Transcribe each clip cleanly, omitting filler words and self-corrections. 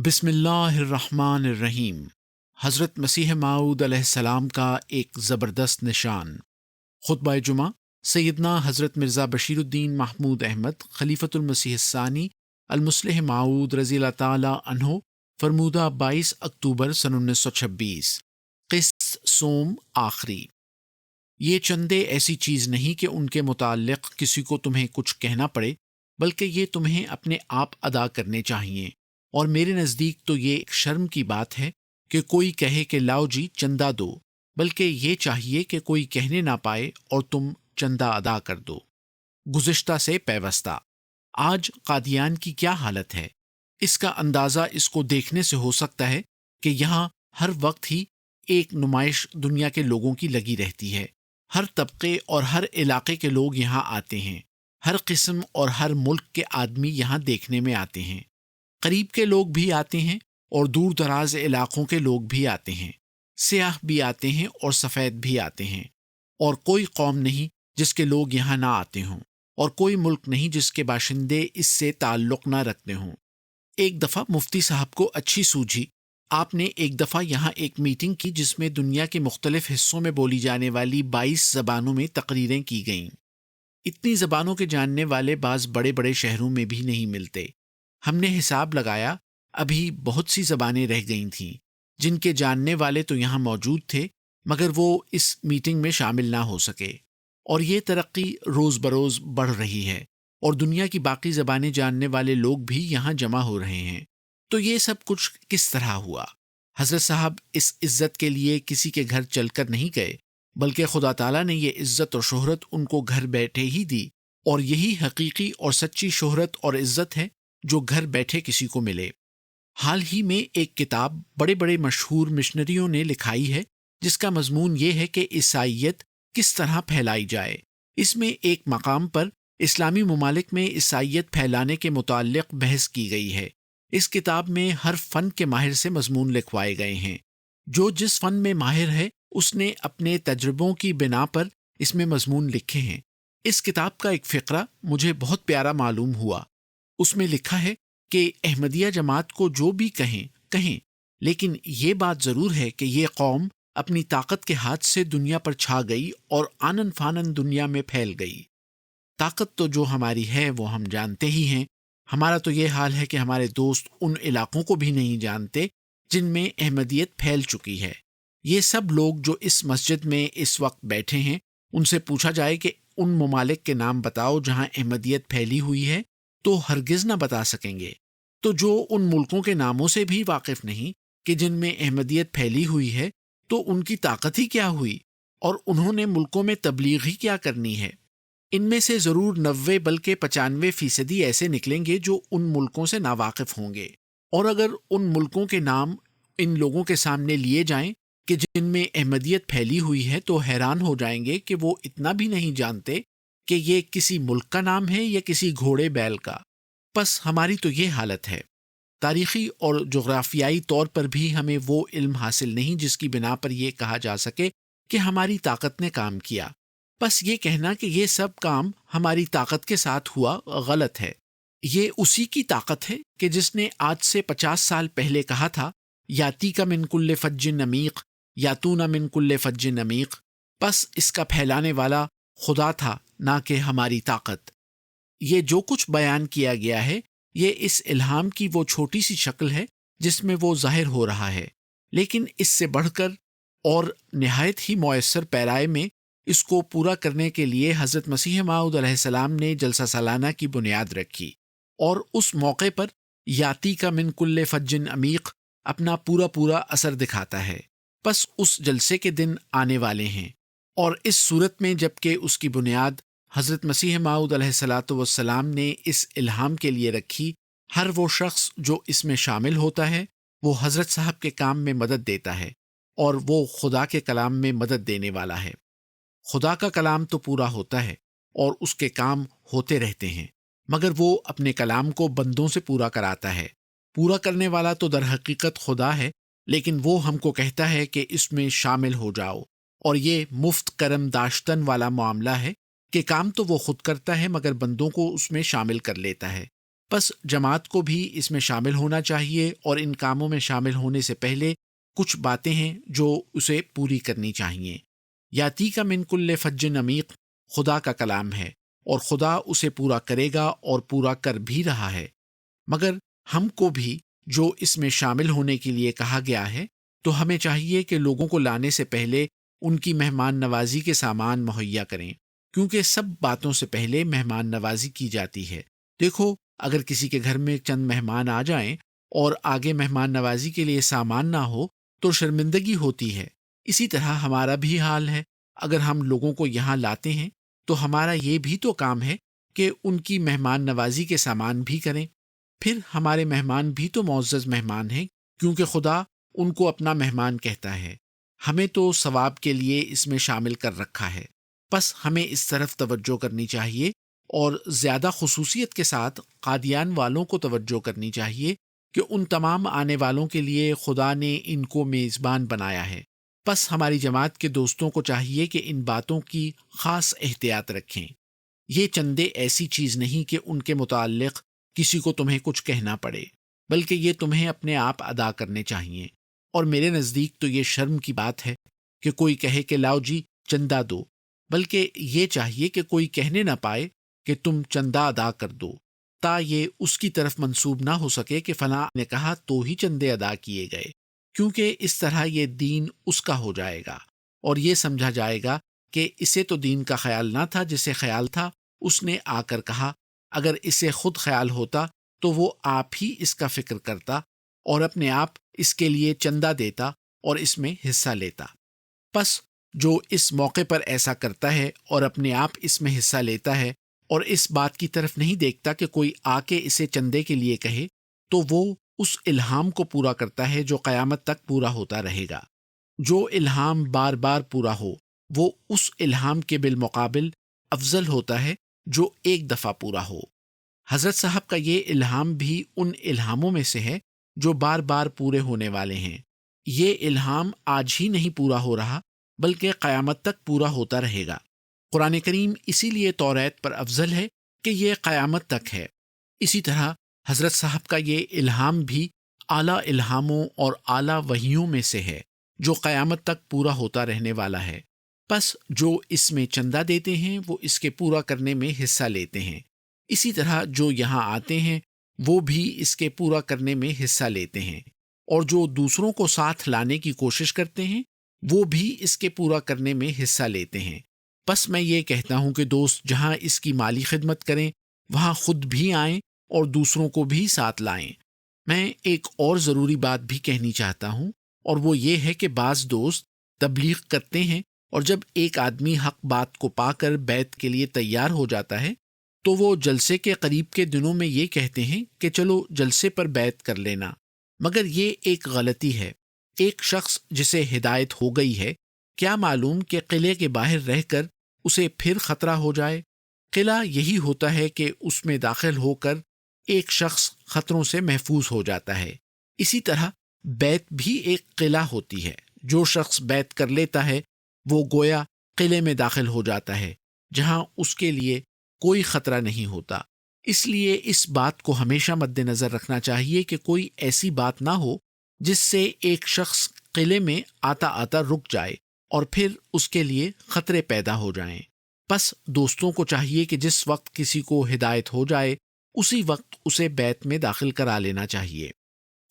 بسم اللہ الرحمن الرحیم۔ حضرت مسیح موعود علیہ السلام کا ایک زبردست نشان۔ خطبہ جمعہ سیدنا حضرت مرزا بشیر الدین محمود احمد خلیفۃ المسیح الثانی المصلح موعود رضی اللہ تعالی عنہ، فرمودہ 22 اکتوبر سن 1926۔ قسط سوم آخری۔ یہ چندے ایسی چیز نہیں کہ ان کے متعلق کسی کو تمہیں کچھ کہنا پڑے، بلکہ یہ تمہیں اپنے آپ ادا کرنے چاہیے، اور میرے نزدیک تو یہ ایک شرم کی بات ہے کہ کوئی کہے کہ لاؤ جی چندہ دو، بلکہ یہ چاہیے کہ کوئی کہنے نہ پائے اور تم چندہ ادا کر دو۔ گزشتہ سے پیوستہ۔ آج قادیان کی کیا حالت ہے؟ اس کا اندازہ اس کو دیکھنے سے ہو سکتا ہے کہ یہاں ہر وقت ہی ایک نمائش دنیا کے لوگوں کی لگی رہتی ہے۔ ہر طبقے اور ہر علاقے کے لوگ یہاں آتے ہیں، ہر قسم اور ہر ملک کے آدمی یہاں دیکھنے میں آتے ہیں۔ قریب کے لوگ بھی آتے ہیں اور دور دراز علاقوں کے لوگ بھی آتے ہیں، سیاح بھی آتے ہیں اور سفید بھی آتے ہیں، اور کوئی قوم نہیں جس کے لوگ یہاں نہ آتے ہوں، اور کوئی ملک نہیں جس کے باشندے اس سے تعلق نہ رکھتے ہوں۔ ایک دفعہ مفتی صاحب کو اچھی سوجھی۔ آپ نے ایک دفعہ یہاں ایک میٹنگ کی جس میں دنیا کے مختلف حصوں میں بولی جانے والی 22 زبانوں میں تقریریں کی گئیں۔ اتنی زبانوں کے جاننے والے بعض بڑے بڑے شہروں میں بھی نہیں ملتے۔ ہم نے حساب لگایا، ابھی بہت سی زبانیں رہ گئی تھیں جن کے جاننے والے تو یہاں موجود تھے، مگر وہ اس میٹنگ میں شامل نہ ہو سکے، اور یہ ترقی روز بروز بڑھ رہی ہے، اور دنیا کی باقی زبانیں جاننے والے لوگ بھی یہاں جمع ہو رہے ہیں۔ تو یہ سب کچھ کس طرح ہوا؟ حضرت صاحب اس عزت کے لیے کسی کے گھر چل کر نہیں گئے، بلکہ خدا تعالیٰ نے یہ عزت اور شہرت ان کو گھر بیٹھے ہی دی، اور یہی حقیقی اور سچی شہرت اور عزت ہے جو گھر بیٹھے کسی کو ملے۔ حال ہی میں ایک کتاب بڑے بڑے مشہور مشنریوں نے لکھائی ہے جس کا مضمون یہ ہے کہ عیسائیت کس طرح پھیلائی جائے۔ اس میں ایک مقام پر اسلامی ممالک میں عیسائیت پھیلانے کے متعلق بحث کی گئی ہے۔ اس کتاب میں ہر فن کے ماہر سے مضمون لکھوائے گئے ہیں۔ جو جس فن میں ماہر ہے اس نے اپنے تجربوں کی بنا پر اس میں مضمون لکھے ہیں۔ اس کتاب کا ایک فقرہ مجھے بہت پیارا معلوم ہوا۔ اس میں لکھا ہے کہ احمدیہ جماعت کو جو بھی کہیں، لیکن یہ بات ضرور ہے کہ یہ قوم اپنی طاقت کے ہاتھ سے دنیا پر چھا گئی اور آنن فانن دنیا میں پھیل گئی۔ طاقت تو جو ہماری ہے وہ ہم جانتے ہی ہیں۔ ہمارا تو یہ حال ہے کہ ہمارے دوست ان علاقوں کو بھی نہیں جانتے جن میں احمدیت پھیل چکی ہے۔ یہ سب لوگ جو اس مسجد میں اس وقت بیٹھے ہیں، ان سے پوچھا جائے کہ ان ممالک کے نام بتاؤ جہاں احمدیت پھیلی ہوئی ہے تو ہرگز نہ بتا سکیں گے۔ تو جو ان ملکوں کے ناموں سے بھی واقف نہیں کہ جن میں احمدیت پھیلی ہوئی ہے، تو ان کی طاقت ہی کیا ہوئی، اور انہوں نے ملکوں میں تبلیغ ہی کیا کرنی ہے۔ ان میں سے ضرور 90 بلکہ 95% ایسے نکلیں گے جو ان ملکوں سے ناواقف ہوں گے، اور اگر ان ملکوں کے نام ان لوگوں کے سامنے لیے جائیں کہ جن میں احمدیت پھیلی ہوئی ہے تو حیران ہو جائیں گے کہ وہ اتنا بھی نہیں جانتے کہ یہ کسی ملک کا نام ہے یا کسی گھوڑے بیل کا۔ پس ہماری تو یہ حالت ہے۔ تاریخی اور جغرافیائی طور پر بھی ہمیں وہ علم حاصل نہیں جس کی بنا پر یہ کہا جا سکے کہ ہماری طاقت نے کام کیا۔ بس یہ کہنا کہ یہ سب کام ہماری طاقت کے ساتھ ہوا غلط ہے۔ یہ اسی کی طاقت ہے کہ جس نے آج سے 50 سال پہلے کہا تھا، یاتی کا من کل فج عمیق، یاتون من کل فج عمیق۔ بس اس کا پھیلانے والا خدا تھا، نہ کہ ہماری طاقت۔ یہ جو کچھ بیان کیا گیا ہے، یہ اس الہام کی وہ چھوٹی سی شکل ہے جس میں وہ ظاہر ہو رہا ہے، لیکن اس سے بڑھ کر اور نہایت ہی مؤثر پیرائے میں اس کو پورا کرنے کے لیے حضرت مسیح موعود علیہ السلام نے جلسہ سالانہ کی بنیاد رکھی، اور اس موقع پر یاتی کا من کل فج عمیق اپنا پورا اثر دکھاتا ہے۔ بس اس جلسے کے دن آنے والے ہیں، اور اس صورت میں جبکہ اس کی بنیاد حضرت مسیح موعود علیہ الصلاۃ والسلام نے اس الہام کے لیے رکھی، ہر وہ شخص جو اس میں شامل ہوتا ہے وہ حضرت صاحب کے کام میں مدد دیتا ہے، اور وہ خدا کے کلام میں مدد دینے والا ہے۔ خدا کا کلام تو پورا ہوتا ہے اور اس کے کام ہوتے رہتے ہیں، مگر وہ اپنے کلام کو بندوں سے پورا کراتا ہے۔ پورا کرنے والا تو در حقیقت خدا ہے، لیکن وہ ہم کو کہتا ہے کہ اس میں شامل ہو جاؤ، اور یہ مفت کرم داشتن والا معاملہ ہے کہ کام تو وہ خود کرتا ہے مگر بندوں کو اس میں شامل کر لیتا ہے۔ پس جماعت کو بھی اس میں شامل ہونا چاہیے، اور ان کاموں میں شامل ہونے سے پہلے کچھ باتیں ہیں جو اسے پوری کرنی چاہیے۔ یاتی کا من کل فج عمیق خدا کا کلام ہے، اور خدا اسے پورا کرے گا اور پورا کر بھی رہا ہے۔ مگر ہم کو بھی جو اس میں شامل ہونے کے لیے کہا گیا ہے، تو ہمیں چاہیے کہ لوگوں کو لانے سے پہلے ان کی مہمان نوازی کے سامان مہیا کریں، کیونکہ سب باتوں سے پہلے مہمان نوازی کی جاتی ہے۔ دیکھو، اگر کسی کے گھر میں چند مہمان آ جائیں اور آگے مہمان نوازی کے لیے سامان نہ ہو تو شرمندگی ہوتی ہے۔ اسی طرح ہمارا بھی حال ہے، اگر ہم لوگوں کو یہاں لاتے ہیں تو ہمارا یہ بھی تو کام ہے کہ ان کی مہمان نوازی کے سامان بھی کریں۔ پھر ہمارے مہمان بھی تو معزز مہمان ہیں، کیونکہ خدا ان کو اپنا مہمان کہتا ہے۔ ہمیں تو ثواب کے لیے اس میں شامل کر رکھا ہے، پس ہمیں اس طرف توجہ کرنی چاہیے، اور زیادہ خصوصیت کے ساتھ قادیان والوں کو توجہ کرنی چاہیے کہ ان تمام آنے والوں کے لیے خدا نے ان کو میزبان بنایا ہے۔ پس ہماری جماعت کے دوستوں کو چاہیے کہ ان باتوں کی خاص احتیاط رکھیں۔ یہ چندے ایسی چیز نہیں کہ ان کے متعلق کسی کو تمہیں کچھ کہنا پڑے، بلکہ یہ تمہیں اپنے آپ ادا کرنے چاہیے۔ اور میرے نزدیک تو یہ شرم کی بات ہے کہ کوئی کہے کہ لاؤ جی چندہ دو، بلکہ یہ چاہیے کہ کوئی کہنے نہ پائے کہ تم چندہ ادا کر دو، تا یہ اس کی طرف منسوب نہ ہو سکے کہ فلاں نے کہا تو ہی چندے ادا کیے گئے، کیونکہ اس طرح یہ دین اس کا ہو جائے گا، اور یہ سمجھا جائے گا کہ اسے تو دین کا خیال نہ تھا، جسے خیال تھا اس نے آ کر کہا۔ اگر اسے خود خیال ہوتا تو وہ آپ ہی اس کا فکر کرتا اور اپنے آپ اس کے لیے چندہ دیتا اور اس میں حصہ لیتا۔ پس جو اس موقع پر ایسا کرتا ہے اور اپنے آپ اس میں حصہ لیتا ہے اور اس بات کی طرف نہیں دیکھتا کہ کوئی آ کے اسے چندے کے لیے کہے، تو وہ اس الہام کو پورا کرتا ہے جو قیامت تک پورا ہوتا رہے گا۔ جو الہام بار بار پورا ہو وہ اس الہام کے بالمقابل افضل ہوتا ہے جو ایک دفعہ پورا ہو۔ حضرت صاحب کا یہ الہام بھی ان الہاموں میں سے ہے جو بار بار پورے ہونے والے ہیں۔ یہ الہام آج ہی نہیں پورا ہو رہا، بلکہ قیامت تک پورا ہوتا رہے گا۔ قرآن کریم اسی لیے توریت پر افضل ہے کہ یہ قیامت تک ہے۔ اسی طرح حضرت صاحب کا یہ الہام بھی اعلیٰ الہاموں اور اعلیٰ وحیوں میں سے ہے جو قیامت تک پورا ہوتا رہنے والا ہے۔ پس جو اس میں چندہ دیتے ہیں وہ اس کے پورا کرنے میں حصہ لیتے ہیں۔ اسی طرح جو یہاں آتے ہیں وہ بھی اس کے پورا کرنے میں حصہ لیتے ہیں، اور جو دوسروں کو ساتھ لانے کی کوشش کرتے ہیں وہ بھی اس کے پورا کرنے میں حصہ لیتے ہیں۔ بس میں یہ کہتا ہوں کہ دوست جہاں اس کی مالی خدمت کریں وہاں خود بھی آئیں اور دوسروں کو بھی ساتھ لائیں۔ میں ایک اور ضروری بات بھی کہنی چاہتا ہوں، اور وہ یہ ہے کہ بعض دوست تبلیغ کرتے ہیں، اور جب ایک آدمی حق بات کو پا کر بیعت کے لیے تیار ہو جاتا ہے تو وہ جلسے کے قریب کے دنوں میں یہ کہتے ہیں کہ چلو جلسے پر بیعت کر لینا، مگر یہ ایک غلطی ہے۔ ایک شخص جسے ہدایت ہو گئی ہے، کیا معلوم کہ قلعے کے باہر رہ کر اسے پھر خطرہ ہو جائے؟ قلعہ یہی ہوتا ہے کہ اس میں داخل ہو کر ایک شخص خطروں سے محفوظ ہو جاتا ہے۔ اسی طرح بیعت بھی ایک قلعہ ہوتی ہے۔ جو شخص بیعت کر لیتا ہے وہ گویا قلعے میں داخل ہو جاتا ہے جہاں اس کے لیے کوئی خطرہ نہیں ہوتا۔ اس لیے اس بات کو ہمیشہ مد نظر رکھنا چاہیے کہ کوئی ایسی بات نہ ہو جس سے ایک شخص قلعے میں آتا آتا رک جائے اور پھر اس کے لیے خطرے پیدا ہو جائیں۔ پس دوستوں کو چاہیے کہ جس وقت کسی کو ہدایت ہو جائے اسی وقت اسے بیعت میں داخل کرا لینا چاہیے،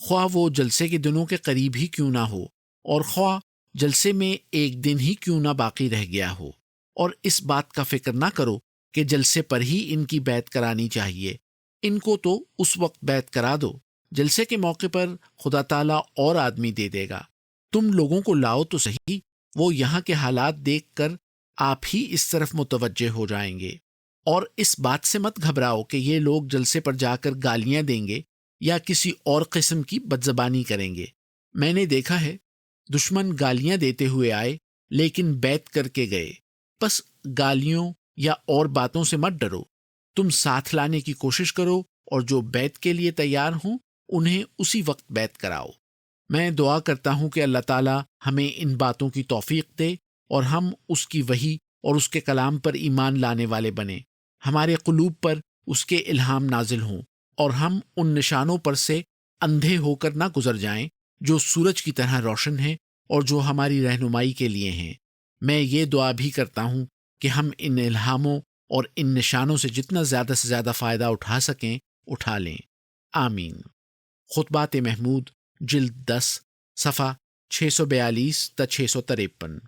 خواہ وہ جلسے کے دنوں کے قریب ہی کیوں نہ ہو، اور خواہ جلسے میں ایک دن ہی کیوں نہ باقی رہ گیا ہو۔ اور اس بات کا فکر نہ کرو کہ جلسے پر ہی ان کی بیعت کرانی چاہیے، ان کو تو اس وقت بیعت کرا دو، جلسے کے موقع پر خدا تعالیٰ اور آدمی دے دے گا۔ تم لوگوں کو لاؤ تو صحیح، وہ یہاں کے حالات دیکھ کر آپ ہی اس طرف متوجہ ہو جائیں گے۔ اور اس بات سے مت گھبراؤ کہ یہ لوگ جلسے پر جا کر گالیاں دیں گے یا کسی اور قسم کی بدزبانی کریں گے۔ میں نے دیکھا ہے دشمن گالیاں دیتے ہوئے آئے لیکن بیعت کر کے گئے۔ بس گالیوں یا اور باتوں سے مت ڈرو، تم ساتھ لانے کی کوشش کرو، اور جو بیعت کے لیے تیار ہوں انہیں اسی وقت بیعت کراؤ۔ میں دعا کرتا ہوں کہ اللہ تعالیٰ ہمیں ان باتوں کی توفیق دے اور ہم اس کی وحی اور اس کے کلام پر ایمان لانے والے بنیں، ہمارے قلوب پر اس کے الہام نازل ہوں اور ہم ان نشانوں پر سے اندھے ہو کر نہ گزر جائیں جو سورج کی طرح روشن ہیں اور جو ہماری رہنمائی کے لیے ہیں۔ میں یہ دعا بھی کرتا ہوں کہ ہم ان الہاموں اور ان نشانوں سے جتنا زیادہ سے زیادہ فائدہ اٹھا سکیں اٹھا لیں۔ آمین۔ خطبات محمود جلد 10 صفحہ 642 تا 653۔